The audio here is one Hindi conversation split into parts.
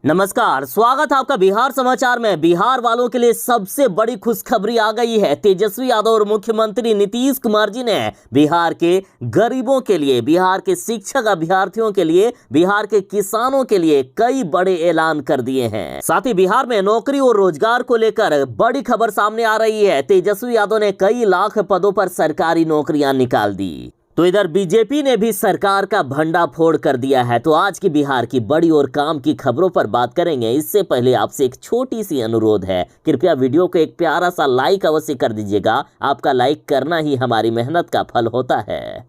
नमस्कार, स्वागत है आपका बिहार समाचार में। बिहार वालों के लिए सबसे बड़ी खुशखबरी आ गई है। तेजस्वी यादव और मुख्यमंत्री नीतीश कुमार जी ने बिहार के गरीबों के लिए, बिहार के शिक्षक अभ्यर्थियों के लिए, बिहार के किसानों के लिए कई बड़े ऐलान कर दिए हैं। साथ ही बिहार में नौकरी और रोजगार को लेकर बड़ी खबर सामने आ रही है। तेजस्वी यादव ने कई लाख पदों पर सरकारी नौकरियां निकाल दी, तो इधर बीजेपी ने भी सरकार का भंडाफोड़ कर दिया है। तो आज की बिहार की बड़ी और काम की खबरों पर बात करेंगे। इससे पहले आपसे एक छोटी सी अनुरोध है, कृपया वीडियो को एक प्यारा सा लाइक अवश्य कर दीजिएगा। आपका लाइक करना ही हमारी मेहनत का फल होता है।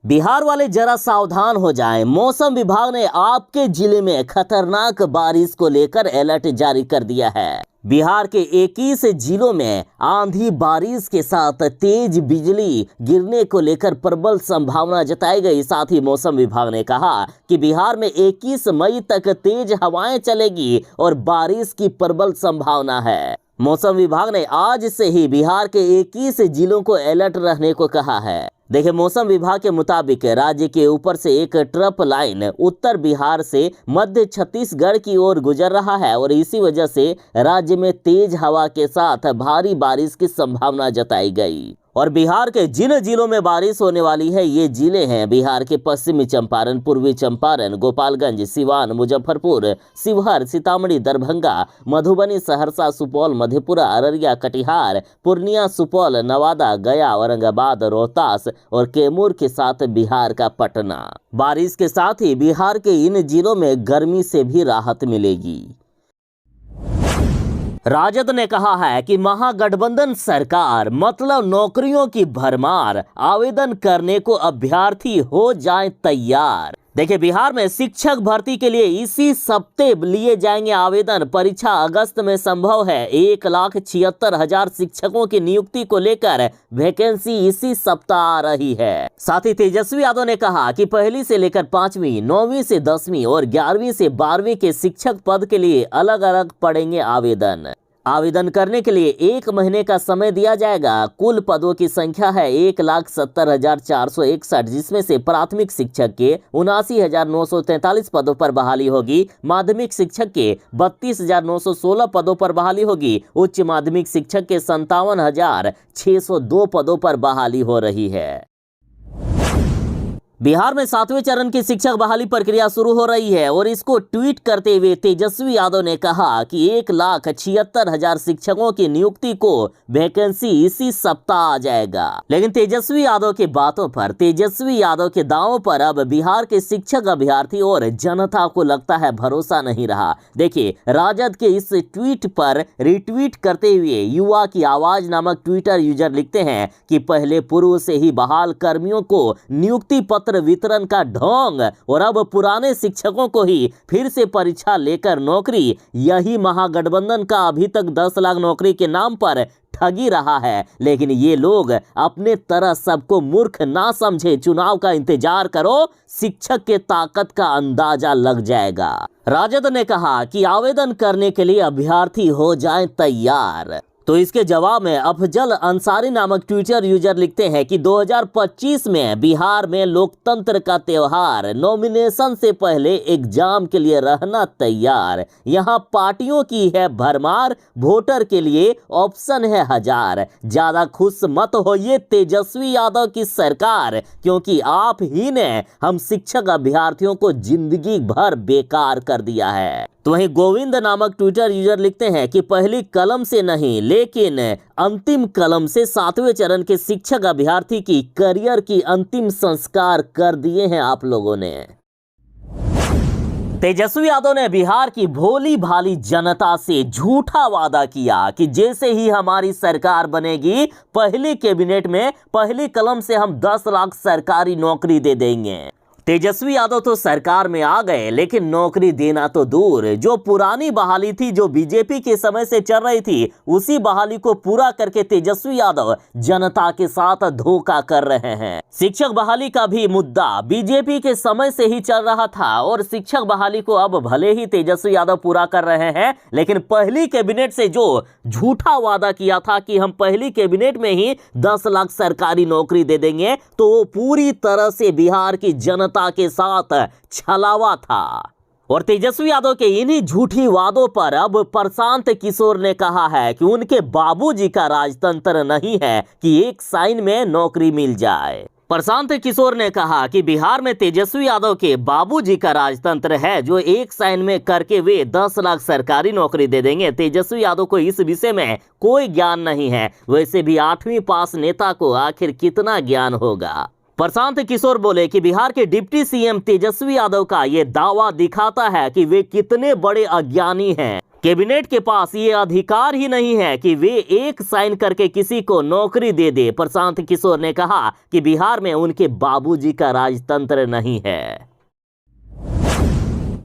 बिहार वाले जरा सावधान हो जाएं। मौसम विभाग ने आपके जिले में खतरनाक बारिश को लेकर अलर्ट जारी कर दिया है। बिहार के 21 जिलों में आंधी बारिश के साथ तेज बिजली गिरने को लेकर प्रबल संभावना जताई गई। साथ ही मौसम विभाग ने कहा कि बिहार में 21 मई तक तेज हवाएं चलेगी और बारिश की प्रबल संभावना है। मौसम विभाग ने आज से ही बिहार के 21 जिलों को अलर्ट रहने को कहा है। देखिए, मौसम विभाग के मुताबिक राज्य के ऊपर से एक ट्रफ लाइन उत्तर बिहार से मध्य छत्तीसगढ़ की ओर गुजर रहा है और इसी वजह से राज्य में तेज हवा के साथ भारी बारिश की संभावना जताई गई। और बिहार के जिन जिलों में बारिश होने वाली है, ये जिले हैं बिहार के पश्चिमी चंपारण, पूर्वी चंपारण, गोपालगंज, सिवान, मुजफ्फरपुर, शिवहर, सीतामढ़ी, दरभंगा, मधुबनी, सहरसा, सुपौल, मधेपुरा, अररिया, कटिहार, पूर्णिया, सुपौल, नवादा, गया, औरंगाबाद, रोहतास और कैमूर के साथ बिहार का पटना। बारिश के साथ ही बिहार के इन जिलों में गर्मी से भी राहत मिलेगी। राजद ने कहा है कि महागठबंधन सरकार मतलब नौकरियों की भरमार, आवेदन करने को अभ्यर्थी हो जाएं तैयार। देखिए, बिहार में शिक्षक भर्ती के लिए इसी सप्ताह लिए जाएंगे आवेदन। परीक्षा अगस्त में संभव है। 1,76,000 शिक्षकों की नियुक्ति को लेकर वैकेंसी इसी सप्ताह आ रही है। साथ ही तेजस्वी यादव ने कहा कि 1ली से लेकर 5वीं, 9वीं से 10वीं और 11वीं से 12वीं के शिक्षक पद के लिए अलग अलग पड़ेंगे आवेदन। आवेदन करने के लिए 1 महीने का समय दिया जाएगा। कुल पदों की संख्या है 1,70,461, जिसमें से प्राथमिक शिक्षक के 79,943 पदों पर बहाली होगी। माध्यमिक शिक्षक के 32,916 पदों पर बहाली होगी। उच्च माध्यमिक शिक्षक के 57,602 पदों पर बहाली हो रही है। बिहार में 7वें चरण की शिक्षक बहाली प्रक्रिया शुरू हो रही है और इसको ट्वीट करते हुए तेजस्वी यादव ने कहा कि 1,76,000 शिक्षकों की नियुक्ति को वैकेंसी इसी सप्ताह आ जाएगा। लेकिन तेजस्वी यादव की बातों पर, तेजस्वी यादव के दावों पर अब बिहार के शिक्षक अभ्यर्थी और जनता को लगता है भरोसा नहीं रहा। देखिए, राजद के इस ट्वीट पर रिट्वीट करते हुए युवा की आवाज नामक ट्विटर यूजर लिखते हैं कि पहले पूर्व से ही बहाल कर्मियों को नियुक्ति पत्र वितरण का ढोंग और अब पुराने शिक्षकों को ही फिर से परीक्षा लेकर नौकरी। यही महागठबंधन का अभी तक 10 लाख नौकरी के नाम पर ठगी रहा है। लेकिन ये लोग अपने तरह सबको मूर्ख ना समझे। चुनाव का इंतजार करो, शिक्षक के ताकत का अंदाजा लग जाएगा। राजद ने कहा कि आवेदन करने के लिए अभ्यर्थी हो जाएं तैयार। तो इसके जवाब में अफजल अंसारी नामक ट्विटर यूजर लिखते हैं कि 2025 में बिहार में लोकतंत्र का त्योहार, नॉमिनेशन से पहले एग्जाम के लिए रहना तैयार। यहाँ पार्टियों की है भरमार, वोटर के लिए ऑप्शन है हजार। ज्यादा खुश मत होइए तेजस्वी यादव की सरकार, क्योंकि आप ही ने हम शिक्षक अभ्यर्थियों को जिंदगी भर बेकार कर दिया है। तो वहीं गोविंद नामक ट्विटर यूजर लिखते हैं कि पहली कलम से नहीं लेकिन अंतिम कलम से 7वें चरण के शिक्षक अभ्यर्थी की करियर की अंतिम संस्कार कर दिए हैं आप लोगों ने। तेजस्वी यादव ने बिहार की भोली भाली जनता से झूठा वादा किया कि जैसे ही हमारी सरकार बनेगी, पहली कैबिनेट में पहली कलम से हम 10 लाख सरकारी नौकरी दे देंगे। तेजस्वी यादव तो सरकार में आ गए, लेकिन नौकरी देना तो दूर। जो पुरानी बहाली थी, जो बीजेपी के समय से चल रही थी, उसी बहाली को पूरा करके तेजस्वी यादव जनता के साथ धोखा कर रहे हैं। शिक्षक बहाली का भी मुद्दा बीजेपी के समय से ही चल रहा था और शिक्षक बहाली को अब भले ही तेजस्वी यादव पूरा कर रहे हैं, लेकिन पहली कैबिनेट से जो झूठा वादा किया था कि हम पहली कैबिनेट में ही 10 लाख सरकारी नौकरी दे देंगे, तो वो पूरी तरह से बिहार की जनता के साथ छलावा था। और तेजस्वी यादव के इन्हीं झूठी वादों पर अब प्रशांत किशोर ने कहा है कि उनके बाबूजी का राजतंत्र नहीं है कि एक साइन में नौकरी मिल जाए। प्रशांत किशोर ने कहा कि बिहार में तेजस्वी यादव के बाबूजी का राजतंत्र है, जो एक साइन में करके वे 10 लाख सरकारी नौकरी दे देंगे। तेजस्वी यादव को इस विषय में कोई ज्ञान नहीं है, वैसे भी 8वीं पास नेता को आखिर कितना ज्ञान होगा। प्रशांत किशोर बोले कि बिहार के डिप्टी सीएम तेजस्वी यादव का ये दावा दिखाता है कि वे कितने बड़े अज्ञानी हैं। कैबिनेट के पास ये अधिकार ही नहीं है कि वे एक साइन करके किसी को नौकरी दे दे। प्रशांत किशोर ने कहा कि बिहार में उनके बाबूजी का राजतंत्र नहीं है।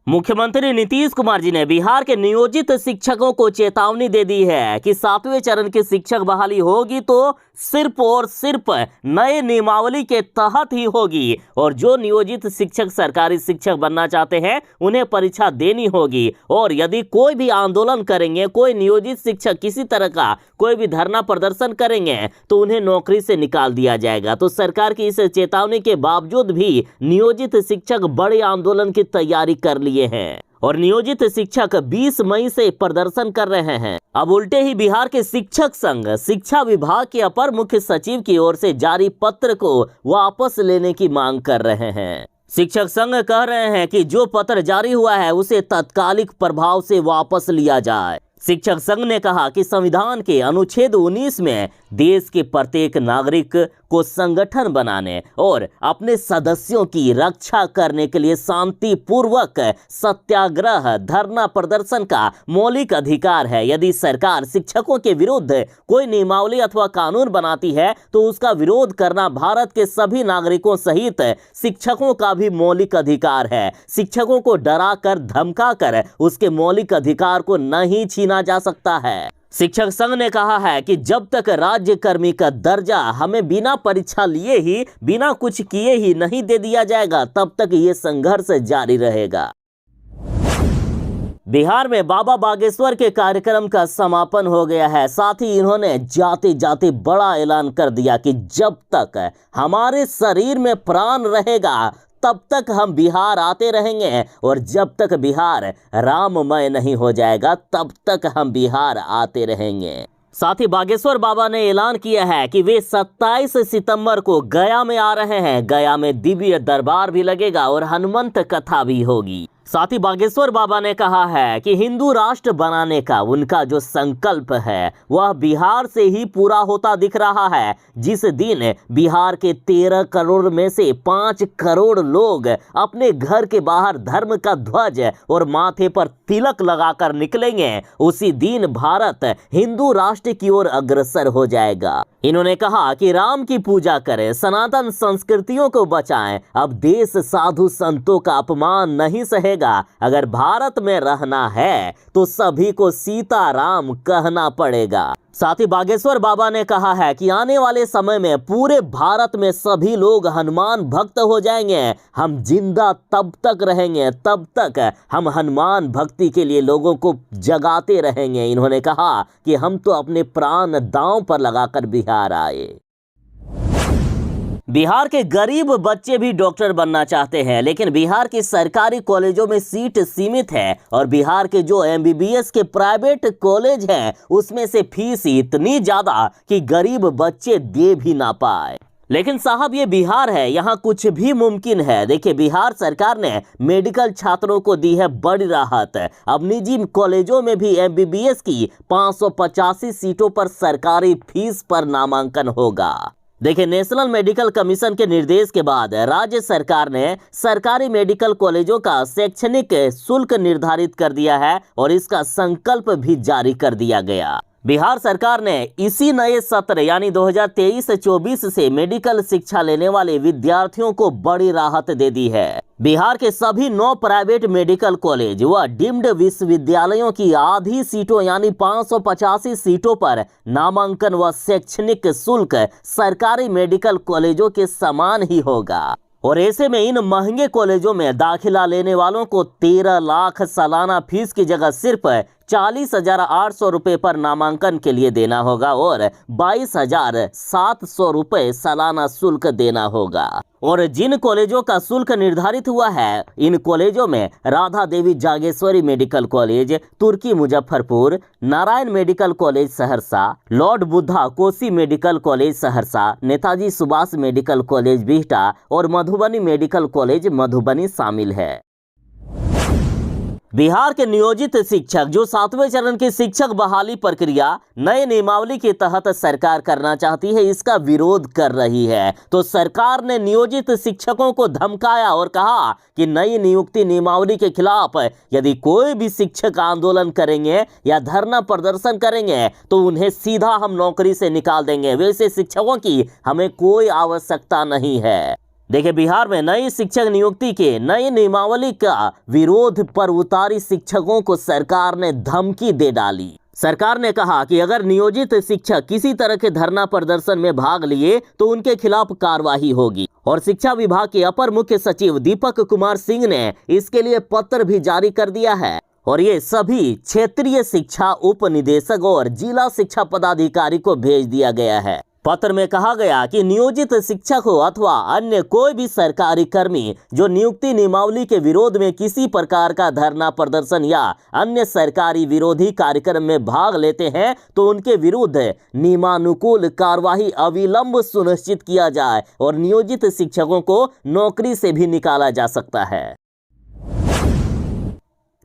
मुख्यमंत्री नीतीश कुमार जी ने बिहार के नियोजित शिक्षकों को चेतावनी दे दी है कि 7वें चरण की शिक्षक बहाली होगी तो सिर्फ और सिर्फ नए नियमावली के तहत ही होगी, और जो नियोजित शिक्षक सरकारी शिक्षक बनना चाहते हैं उन्हें परीक्षा देनी होगी। और यदि कोई भी आंदोलन करेंगे, कोई नियोजित शिक्षक किसी तरह का कोई भी धरना प्रदर्शन करेंगे तो उन्हें नौकरी से निकाल दिया जाएगा। तो सरकार की इस चेतावनी के बावजूद भी नियोजित शिक्षक बड़े आंदोलन की तैयारी कर लिए हैं और नियोजित शिक्षक 20 मई से प्रदर्शन कर रहे हैं। अब उल्टे ही बिहार के शिक्षक संघ शिक्षा विभाग के अपर मुख्य सचिव की ओर से जारी पत्र को वापस लेने की मांग कर रहे हैं। शिक्षक संघ कह रहे हैं कि जो पत्र जारी हुआ है उसे तत्कालिक प्रभाव से वापस लिया जाए। शिक्षक संघ ने कहा कि संविधान के अनुच्छेद 19 में देश के प्रत्येक नागरिक को संगठन बनाने और अपने सदस्यों की रक्षा करने के लिए शांतिपूर्वक सत्याग्रह धरना प्रदर्शन का मौलिक अधिकार है। यदि सरकार शिक्षकों के विरुद्ध कोई नियमावली अथवा कानून बनाती है तो उसका विरोध करना भारत के सभी नागरिकों सहित शिक्षकों का भी मौलिक अधिकार है। शिक्षकों को डरा कर धमका कर उसके मौलिक अधिकार को नहीं छीना जा सकता है। शिक्षक संघ ने कहा है कि जब तक राज्य कर्मी का दर्जा हमें बिना परीक्षा लिए ही, बिना कुछ किए ही नहीं दे दिया जाएगा, तब तक ये संघर्ष जारी रहेगा। बिहार में बाबा बागेश्वर के कार्यक्रम का समापन हो गया है। साथ ही इन्होंने जाते जाते बड़ा ऐलान कर दिया कि जब तक हमारे शरीर में प्राण रहेगा तब तक हम बिहार आते रहेंगे, और जब तक बिहार राममय नहीं हो जाएगा तब तक हम बिहार आते रहेंगे। साथ ही बागेश्वर बाबा ने ऐलान किया है कि वे 27 सितंबर को गया में आ रहे हैं। गया में दिव्य दरबार भी लगेगा और हनुमंत कथा भी होगी। साथ ही बागेश्वर बाबा ने कहा है कि हिंदू राष्ट्र बनाने का उनका जो संकल्प है वह बिहार से ही पूरा होता दिख रहा है। जिस दिन बिहार के 13 करोड़ में से 5 करोड़ लोग अपने घर के बाहर धर्म का ध्वज और माथे पर तिलक लगाकर निकलेंगे, उसी दिन भारत हिंदू राष्ट्र की ओर अग्रसर हो जाएगा। इन्होंने कहा कि राम की पूजा करें, सनातन संस्कृतियों को बचाएं। अब देश साधु संतों का अपमान नहीं सहेगा। अगर भारत में रहना है तो सभी को सीताराम कहना पड़ेगा। साथ ही बागेश्वर बाबा ने कहा है कि आने वाले समय में पूरे भारत में सभी लोग हनुमान भक्त हो जाएंगे। हम जिंदा तब तक रहेंगे, तब तक हम हनुमान भक्ति के लिए लोगों को जगाते रहेंगे। इन्होंने कहा कि हम तो अपने प्राण दांव पर लगाकर बिहार आए। बिहार के गरीब बच्चे भी डॉक्टर बनना चाहते हैं, लेकिन बिहार के सरकारी कॉलेजों में सीट सीमित है और बिहार के जो एमबीबीएस के प्राइवेट कॉलेज हैं उसमें से फीस इतनी ज्यादा कि गरीब बच्चे दे भी ना पाए। लेकिन साहब ये बिहार है, यहाँ कुछ भी मुमकिन है। देखिए, बिहार सरकार ने मेडिकल छात्रों को दी है बड़ी राहत। अब निजी कॉलेजों में भी एमबीबीएस की 585 सीटों पर सरकारी फीस पर नामांकन होगा। देखिए, नेशनल मेडिकल कमीशन के निर्देश के बाद राज्य सरकार ने सरकारी मेडिकल कॉलेजों का शैक्षणिक शुल्क निर्धारित कर दिया है और इसका संकल्प भी जारी कर दिया गया। बिहार सरकार ने इसी नए सत्र यानी 2023-24 से मेडिकल शिक्षा लेने वाले विद्यार्थियों को बड़ी राहत दे दी है। बिहार के सभी 9 प्राइवेट मेडिकल कॉलेज व डीम्ड विश्वविद्यालयों की आधी सीटों यानी 585 सीटों पर नामांकन व शैक्षणिक शुल्क सरकारी मेडिकल कॉलेजों के समान ही होगा। और ऐसे में इन महंगे कॉलेजों में दाखिला लेने वालों को 13 लाख सालाना फीस की जगह सिर्फ 40,800 रुपए पर नामांकन के लिए देना होगा और 22,700 रुपए सालाना शुल्क देना होगा। और जिन कॉलेजों का शुल्क निर्धारित हुआ है, इन कॉलेजों में Radha Devi Jageshwari medical college Turki Muzaffarpur, Narayan medical college Saharsa, lord Buddha Kosi medical college Saharsa, Netaji Subhash medical college Bihta और मधुबनी मेडिकल कॉलेज मधुबनी शामिल है। बिहार के नियोजित शिक्षक जो 7वें चरण की शिक्षक बहाली प्रक्रिया नए नियमावली के तहत सरकार करना चाहती है, इसका विरोध कर रही है। तो सरकार ने नियोजित शिक्षकों को धमकाया और कहा कि नई नियुक्ति नियमावली के खिलाफ यदि कोई भी शिक्षक आंदोलन करेंगे या धरना प्रदर्शन करेंगे तो उन्हें सीधा हम नौकरी से निकाल देंगे। वैसे शिक्षकों की हमें कोई आवश्यकता नहीं है। देखिए, बिहार में नई शिक्षक नियुक्ति के नई नियमावली का विरोध पर उतारी शिक्षकों को सरकार ने धमकी दे डाली। सरकार ने कहा कि अगर नियोजित शिक्षक किसी तरह के धरना प्रदर्शन में भाग लिए तो उनके खिलाफ कार्रवाई होगी। और शिक्षा विभाग के अपर मुख्य सचिव दीपक कुमार सिंह ने इसके लिए पत्र भी जारी कर दिया है और ये सभी क्षेत्रीय शिक्षा उप निदेशक और जिला शिक्षा पदाधिकारी को भेज दिया गया है। पत्र में कहा गया कि नियोजित शिक्षक हो अथवा अन्य कोई भी सरकारी कर्मी जो नियुक्ति नियमावली के विरोध में किसी प्रकार का धरना प्रदर्शन या अन्य सरकारी विरोधी कार्यक्रम में भाग लेते हैं तो उनके विरुद्ध नियमानुकूल कार्यवाही अविलंब सुनिश्चित किया जाए और नियोजित शिक्षकों को नौकरी से भी निकाला जा सकता है।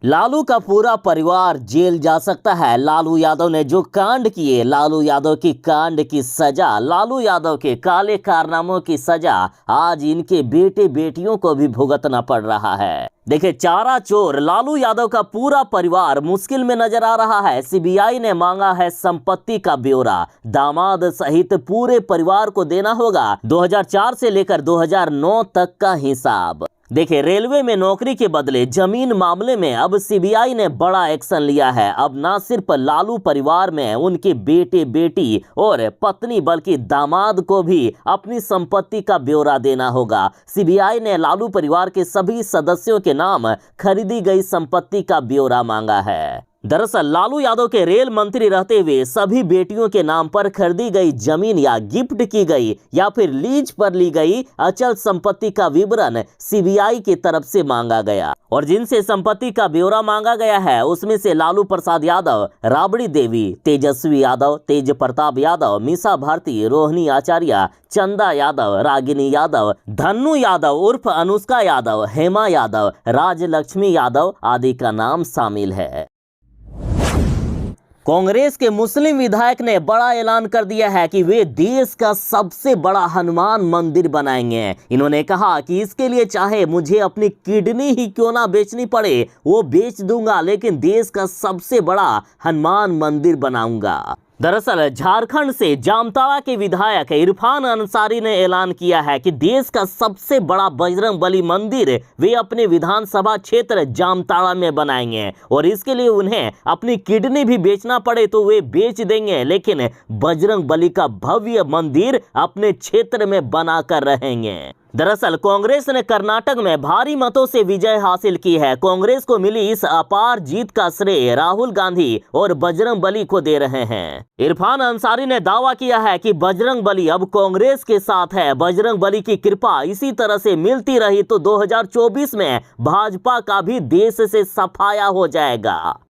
लालू का पूरा परिवार जेल जा सकता है। लालू यादव ने जो कांड किए, लालू यादव की कांड की सजा, लालू यादव के काले कारनामों की सजा आज इनके बेटे बेटियों को भी भुगतना पड़ रहा है। देखिए, चारा चोर लालू यादव का पूरा परिवार मुश्किल में नजर आ रहा है। सीबीआई ने मांगा है संपत्ति का ब्यौरा। दामाद सहित पूरे परिवार को देना होगा 2004 से लेकर 2009 तक का हिसाब। देखिए, रेलवे में नौकरी के बदले जमीन मामले में अब सीबीआई ने बड़ा एक्शन लिया है। अब ना सिर्फ लालू परिवार में उनके बेटे बेटी और पत्नी बल्कि दामाद को भी अपनी संपत्ति का ब्यौरा देना होगा। सीबीआई ने लालू परिवार के सभी सदस्यों के नाम खरीदी गई संपत्ति का ब्यौरा मांगा है। दरअसल लालू यादव के रेल मंत्री रहते हुए सभी बेटियों के नाम पर खरीदी गई जमीन या गिफ्ट की गई या फिर लीज पर ली गई अचल संपत्ति का विवरण सीबीआई की तरफ से मांगा गया। और जिनसे संपत्ति का ब्यौरा मांगा गया है उसमें से लालू प्रसाद यादव, राबड़ी देवी, तेजस्वी यादव, तेज प्रताप यादव, मीसा भारती, रोहिणी आचार्य, चंदा यादव, रागिनी यादव, धन्नू यादव उर्फ अनुष्का यादव, हेमा यादव, राजलक्ष्मी यादव आदि का नाम शामिल है। कांग्रेस के मुस्लिम विधायक ने बड़ा ऐलान कर दिया है कि वे देश का सबसे बड़ा हनुमान मंदिर बनाएंगे। इन्होंने कहा कि इसके लिए चाहे मुझे अपनी किडनी ही क्यों ना बेचनी पड़े वो बेच दूंगा, लेकिन देश का सबसे बड़ा हनुमान मंदिर बनाऊंगा। दरअसल झारखंड से जामताड़ा के विधायक इरफान अंसारी ने ऐलान किया है कि देश का सबसे बड़ा बजरंगबली मंदिर वे अपने विधानसभा क्षेत्र जामताड़ा में बनाएंगे और इसके लिए उन्हें अपनी किडनी भी बेचना पड़े तो वे बेच देंगे, लेकिन बजरंगबली का भव्य मंदिर अपने क्षेत्र में बनाकर रहेंगे। दरअसल कांग्रेस ने कर्नाटक में भारी मतों से विजय हासिल की है। कांग्रेस को मिली इस अपार जीत का श्रेय राहुल गांधी और बजरंगबली को दे रहे हैं। इरफान अंसारी ने दावा किया है कि बजरंगबली अब कांग्रेस के साथ है। बजरंगबली की कृपा इसी तरह से मिलती रही तो 2024 में भाजपा का भी देश से सफाया हो जाएगा।